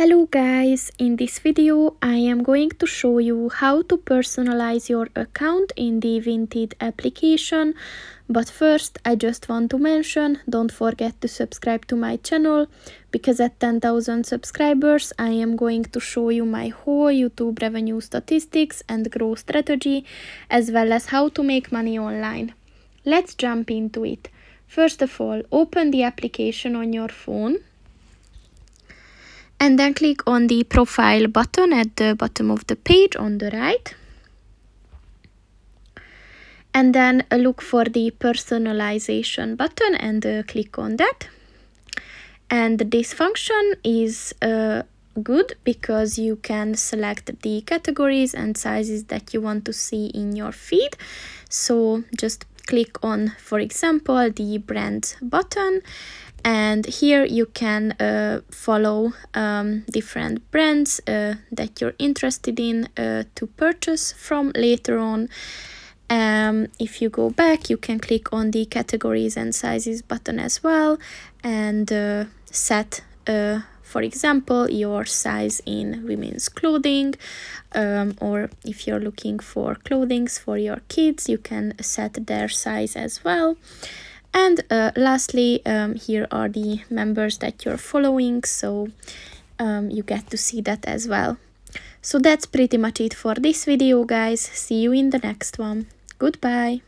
Hello guys, in this video I am going to show you how to personalize your account in the Vinted application. But first I just want to mention, don't forget to subscribe to my channel, because at 10,000 subscribers I am going to show you my whole YouTube revenue statistics and growth strategy, as well as how to make money online. Let's jump into it. First of all, open the application on your phone. And then click on the profile button at the bottom of the page on the right. And then look for the personalization button and click on that. And this function is good because you can select the categories and sizes that you want to see in your feed. So just click on, for example, the brand button. And here you can follow different brands that you're interested in to purchase from later on. If you go back, you can click on the categories and sizes button as well and set, for example, your size in women's clothing, or if you're looking for clothing for your kids, you can set their size as well. And lastly, here are the members that you're following, so you get to see that as well. So that's pretty much it for this video, guys. See you in the next one. Goodbye.